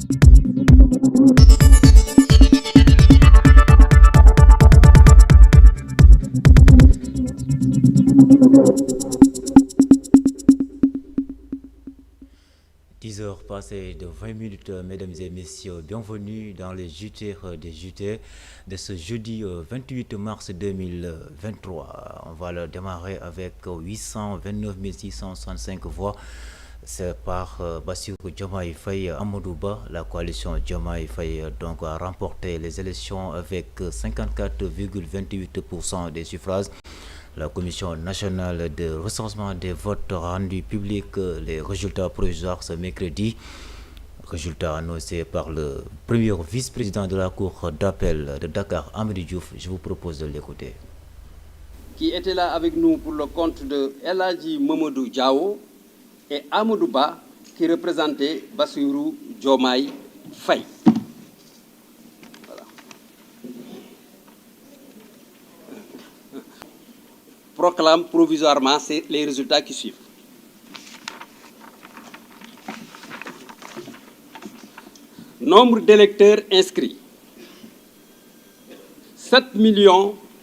10 heures passées de 20 minutes, mesdames et messieurs, bienvenue dans les JT des JT de ce jeudi 28 mars 2023. On va le démarrer avec 829 665 voix. C'est par Bassirou Diomaye Faye Amadouba. La coalition Diomaye Faye donc a remporté les élections avec 54,28% des suffrages. La Commission nationale de recensement des votes rendus publics les résultats provisoires ce mercredi. Résultats annoncés par le premier vice-président de la Cour d'appel de Dakar, Amadou Diouf. Je vous propose de l'écouter. Qui était là avec nous pour le compte de El Hadji Mamadou Diao et Amadou Ba, qui représentait Bassirou Diomaye Faye. Proclame provisoirement les résultats qui suivent. Nombre d'électeurs inscrits 7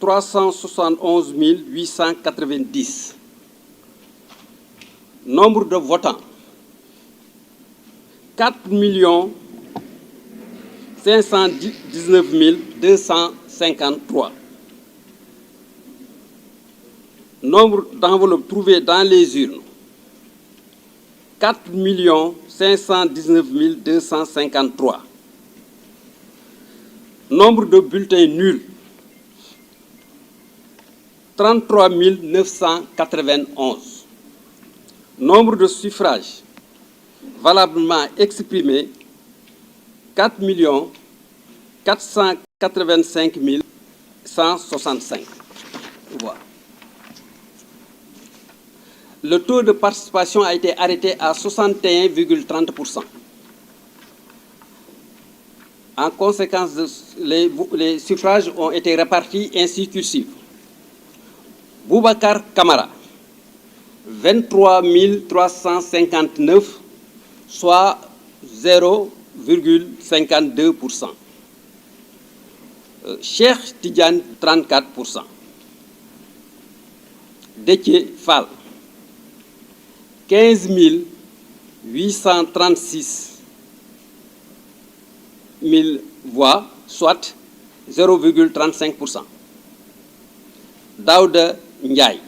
371 890. Nombre de votants 4 519 253. Nombre d'enveloppes trouvées dans les urnes 4 519 253. Nombre de bulletins nuls 33 991. Nombre de suffrages valablement exprimés 4 485 165. Voilà. Le taux de participation a été arrêté à 61,30%. En conséquence, les suffrages ont été répartis ainsi que suit. Boubacar Kamara, 23 359, soit 0,52%. Cheikh Tidiane, 34%. Déthié Fall, 15 836 000 voix, soit 0,35%. Daouda Ndiaye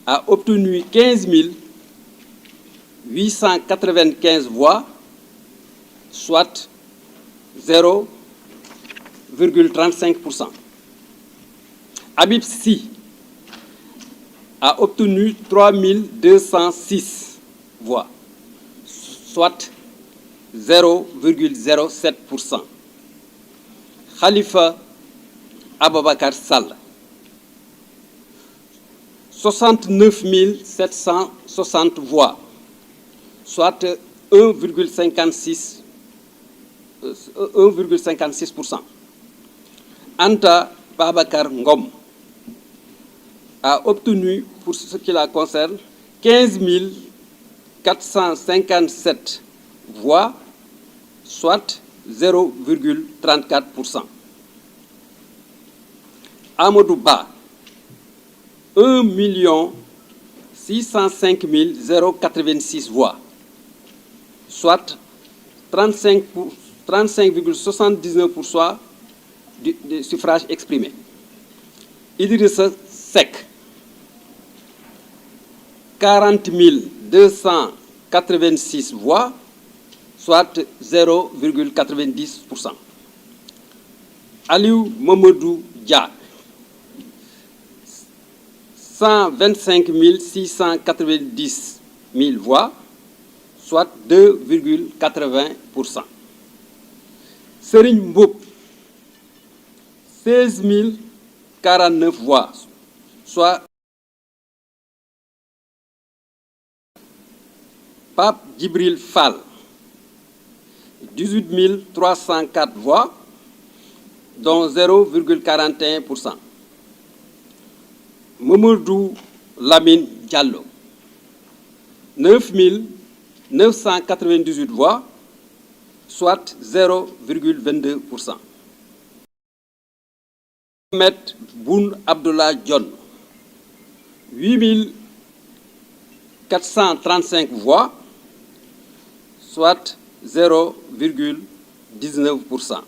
a obtenu 15 895 voix, soit 0,35%. Habib Sy a obtenu 3 206 voix, soit 0,07%. Khalifa Ababakar Sall, 69 760 voix, soit 1,56%. Anta Babakar Ngom a obtenu, pour ce qui la concerne, 15 457 voix, soit 0,34%. Amadou Ba, 1 605 086 voix, soit 35,79% des suffrages exprimés. Idrissa Seck, 40 286 voix, soit 0,90%. Aliou Mamadou Dia, 125 690 000 voix, soit 2,80%. Serigne Mboup, 16 049 voix, soit Pape Djibril Fall, 18 304 voix, dont 0,41%. Mamadou Lamine Diallo, 9 998 voix, soit 0,22%. Mohamed Boun Abdallah Dionne, 8435 voix, soit 0,19%.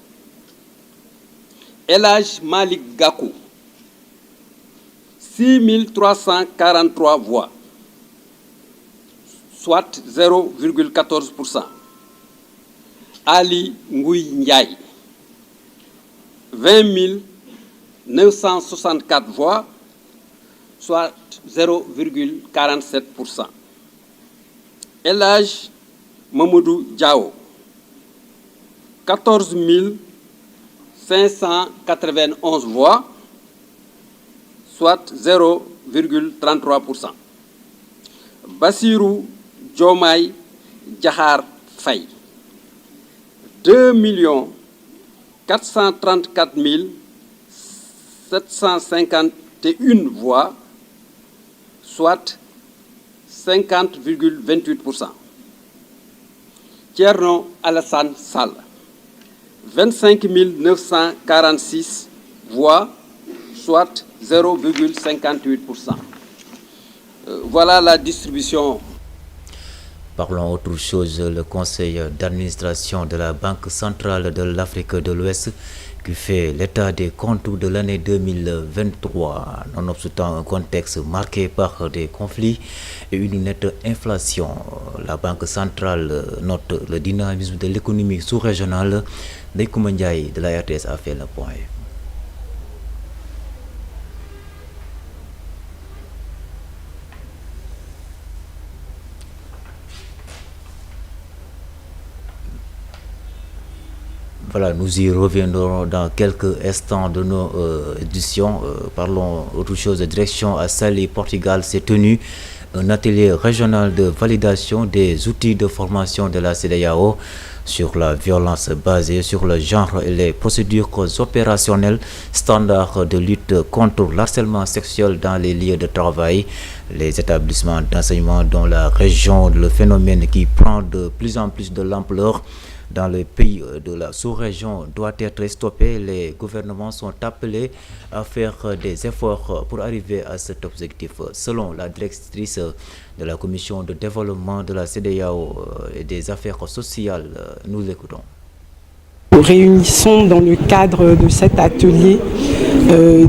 El Hadj Malick Gakou, 6343 voix, soit 0,14%. Ali Ngouille Ndiaye, 20 964 voix, soit 0,47%. El Hadj Mamadou Diao, 14 591 voix, soit 0,33%. Bassirou Diomaye Diakhar Faye, 2 434 751 voix, soit 50,28%. Thierno Alassane Sall, 25 946 voix, soit 0,58%. Voilà la distribution. Parlons autre chose. Le conseil d'administration de la Banque centrale de l'Afrique de l'Ouest qui fait l'état des comptes de l'année 2023, nonobstant un contexte marqué par des conflits et une nette inflation. La Banque centrale note le dynamisme de l'économie sous-régionale. Ndeykoumba Ndiaye de la RTS a fait le point. Voilà, nous y reviendrons dans quelques instants de nos éditions. Parlons autre chose. De direction à Saly, Portugal, s'est tenu un atelier régional de validation des outils de formation de la CEDEAO sur la violence basée sur le genre et les procédures opérationnelles standards de lutte contre l'harcèlement sexuel dans les lieux de travail. Les établissements d'enseignement dans la région, le phénomène qui prend de plus en plus de l'ampleur dans les pays de la sous-région doit être stoppé. Les gouvernements sont appelés à faire des efforts pour arriver à cet objectif. Selon la directrice de la commission de développement de la CEDEAO et des affaires sociales, nous écoutons. Nous réunissons dans le cadre de cet atelier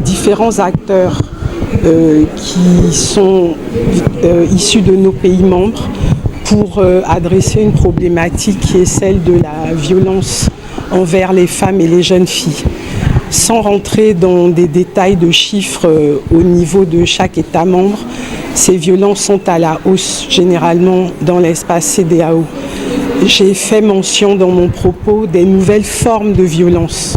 différents acteurs qui sont issus de nos pays membres pour adresser une problématique qui est celle de la violence envers les femmes et les jeunes filles. Sans rentrer dans des détails de chiffres au niveau de chaque État membre, ces violences sont à la hausse généralement dans l'espace CEDEAO. J'ai fait mention dans mon propos des nouvelles formes de violence,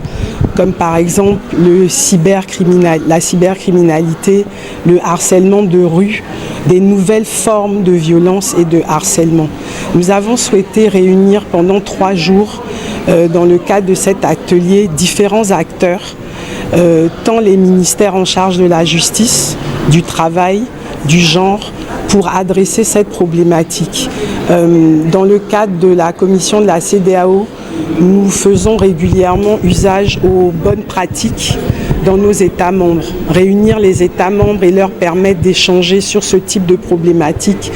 comme par exemple la cybercriminalité, le harcèlement de rue, des nouvelles formes de violence et de harcèlement. Nous avons souhaité réunir pendant 3 jours, dans le cadre de cet atelier, différents acteurs, tant les ministères en charge de la justice, du travail, du genre, pour adresser cette problématique. Dans le cadre de la commission de la CEDEAO, nous faisons régulièrement usage aux bonnes pratiques dans nos États membres. Réunir les États membres et leur permettre d'échanger sur ce type de problématique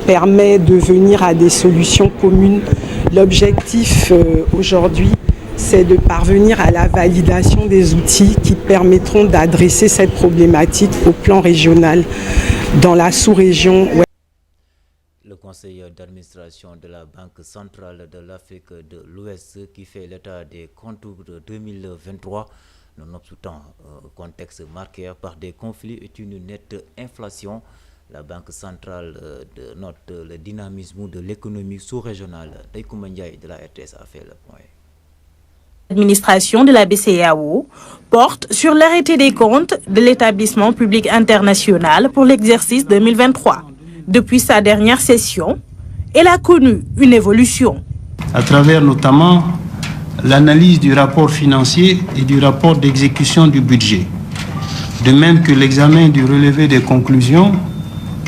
permet de venir à des solutions communes. L'objectif aujourd'hui, c'est de parvenir à la validation des outils qui permettront d'adresser cette problématique au plan régional dans la sous-région. Le conseil d'administration de la Banque centrale de l'Afrique de l'Ouest qui fait l'état des comptes de 2023, nonobstant un contexte marqué par des conflits et une nette inflation. La Banque centrale note le dynamisme de l'économie sous-régionale. Ndeykoumba Ndiaye de la RTS a fait le point. L'administration de la BCEAO porte sur l'arrêté des comptes de l'établissement public international pour l'exercice 2023. Depuis sa dernière session, elle a connu une évolution. À travers notamment l'analyse du rapport financier et du rapport d'exécution du budget, de même que l'examen du relevé des conclusions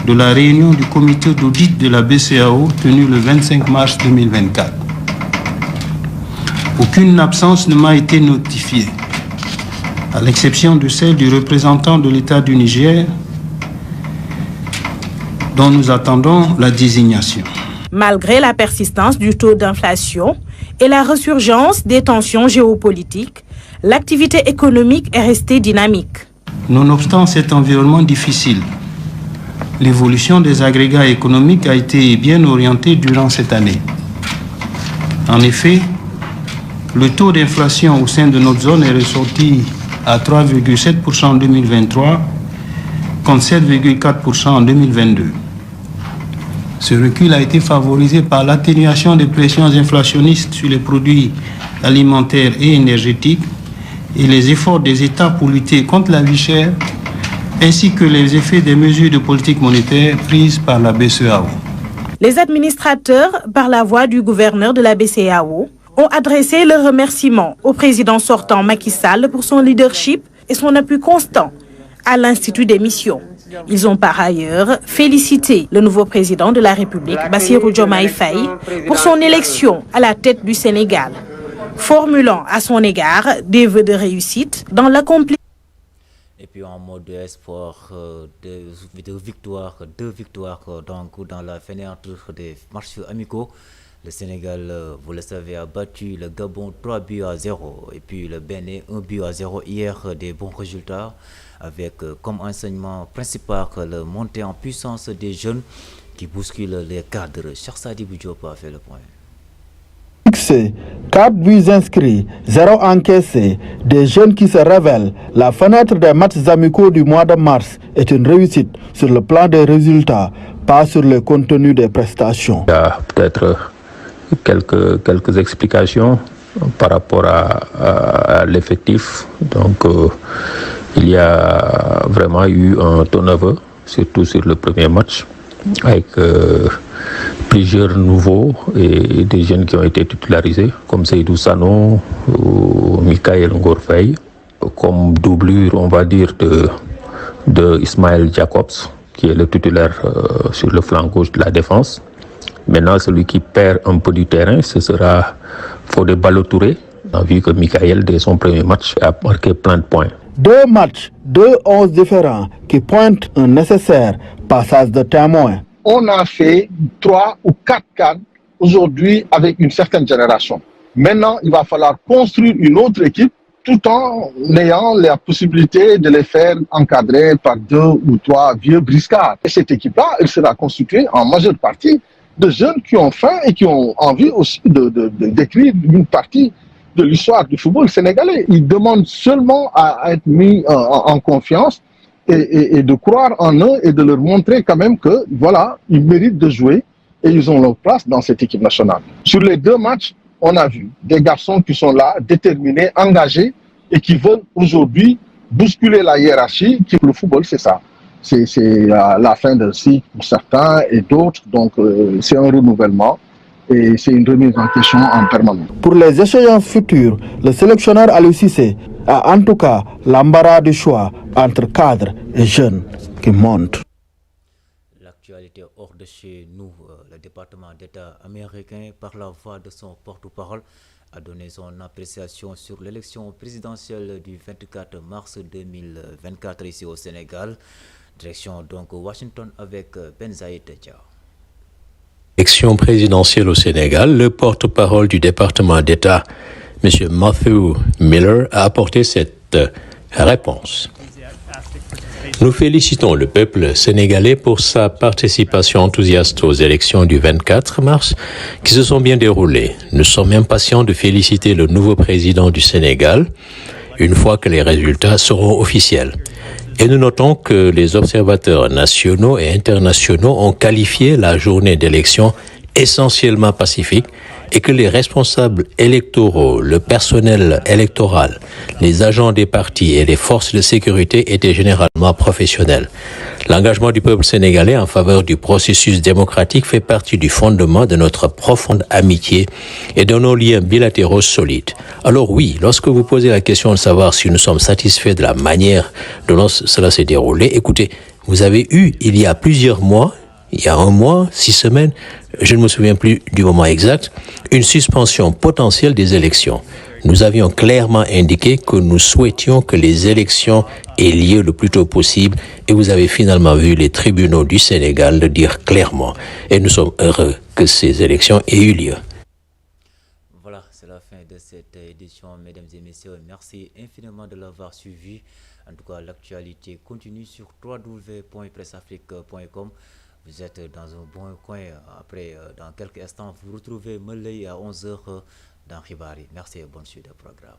de la réunion du comité d'audit de la BCEAO tenue le 25 mars 2024. Aucune absence ne m'a été notifiée, à l'exception de celle du représentant de l'État du Niger, dont nous attendons la désignation. Malgré la persistance du taux d'inflation et la résurgence des tensions géopolitiques, l'activité économique est restée dynamique. Nonobstant cet environnement difficile, l'évolution des agrégats économiques a été bien orientée durant cette année. En effet, le taux d'inflation au sein de notre zone est ressorti à 3,7% en 2023 contre 7,4% en 2022. Ce recul a été favorisé par l'atténuation des pressions inflationnistes sur les produits alimentaires et énergétiques et les efforts des États pour lutter contre la vie chère, ainsi que les effets des mesures de politique monétaire prises par la BCEAO. Les administrateurs, par la voix du gouverneur de la BCEAO, ont adressé leurs remerciements au président sortant Macky Sall pour son leadership et son appui constant à l'Institut des missions. Ils ont par ailleurs félicité le nouveau président de la République, Bassirou Diomaye Faye, pour son élection à la tête du Sénégal, formulant à son égard des vœux de réussite dans l'accomplissement. Et puis en mode espoir, deux victoires donc dans la fenêtre des matchs amicaux. Le Sénégal, vous le savez, a battu le Gabon 3-0 et puis le Bénin 1-0 hier, des bons résultats avec comme enseignement principal le montée en puissance des jeunes qui bousculent les cadres. Cheikh Sadibou Diop a fait le point. 4 buts inscrits, 0 encaissés, des jeunes qui se révèlent. La fenêtre des matchs amicaux du mois de mars est une réussite sur le plan des résultats, pas sur le contenu des prestations. Il y a peut-être quelques explications par rapport à l'effectif. Donc, il y a vraiment eu un turnover, surtout sur le premier match, avec plusieurs nouveaux et des jeunes qui ont été titularisés, comme Seydou Sano ou Michael Ngorfei, comme doublure, on va dire, de Ismaël Jacobs, qui est le titulaire sur le flanc gauche de la défense. Maintenant, celui qui perd un peu du terrain, ce sera Fodé Ballo-Touré. On a vu que Michael, dès son premier match, a marqué plein de points. 2 matchs, 2 11 différents qui pointent un nécessaire passage de témoin. On a fait 3 ou 4 cadres aujourd'hui avec une certaine génération. Maintenant, il va falloir construire une autre équipe tout en ayant la possibilité de les faire encadrer par 2 ou 3 vieux briscards. Et cette équipe-là, elle sera constituée en majeure partie de jeunes qui ont faim et qui ont envie aussi d'écrire une partie de l'histoire du football sénégalais. Ils demandent seulement à être mis en confiance et de croire en eux et de leur montrer quand même que, voilà, ils méritent de jouer et ils ont leur place dans cette équipe nationale. Sur les 2 matchs, on a vu des garçons qui sont là, déterminés, engagés et qui veulent aujourd'hui bousculer la hiérarchie. Le football, c'est ça. C'est la fin d'un cycle pour certains et d'autres. Donc, c'est un renouvellement et c'est une remise en question en permanence. Pour les échéances futures, le sélectionneur Aliou Cissé a en tout cas l'embarras du choix entre cadres et jeunes qui montent. L'actualité hors de chez nous, le département d'État américain, par la voix de son porte-parole, a donné son appréciation sur l'élection présidentielle du 24 mars 2024 ici au Sénégal. Direction donc Washington avec Ben Zaïd Dia. Élection présidentielle au Sénégal, le porte-parole du département d'État, M. Matthew Miller, a apporté cette réponse. Nous félicitons le peuple sénégalais pour sa participation enthousiaste aux élections du 24 mars qui se sont bien déroulées. Nous sommes impatients de féliciter le nouveau président du Sénégal une fois que les résultats seront officiels. Et nous notons que les observateurs nationaux et internationaux ont qualifié la journée d'élection essentiellement pacifique et que les responsables électoraux, le personnel électoral, les agents des partis et les forces de sécurité étaient généralement professionnels. L'engagement du peuple sénégalais en faveur du processus démocratique fait partie du fondement de notre profonde amitié et de nos liens bilatéraux solides. Alors oui, lorsque vous posez la question de savoir si nous sommes satisfaits de la manière dont cela s'est déroulé, écoutez, vous avez eu, il y a plusieurs mois, il y a 1 mois, 6 semaines, je ne me souviens plus du moment exact, une suspension potentielle des élections. Nous avions clairement indiqué que nous souhaitions que les élections aient lieu le plus tôt possible et vous avez finalement vu les tribunaux du Sénégal le dire clairement. Et nous sommes heureux que ces élections aient eu lieu. Voilà, c'est la fin de cette édition, mesdames et messieurs. Merci infiniment de l'avoir suivi. En tout cas, l'actualité continue sur www.pressafrique.com. Vous êtes dans un bon coin. Après, dans quelques instants, vous retrouvez Melay à 11h dans Ribari. Merci et bonne suite de programme.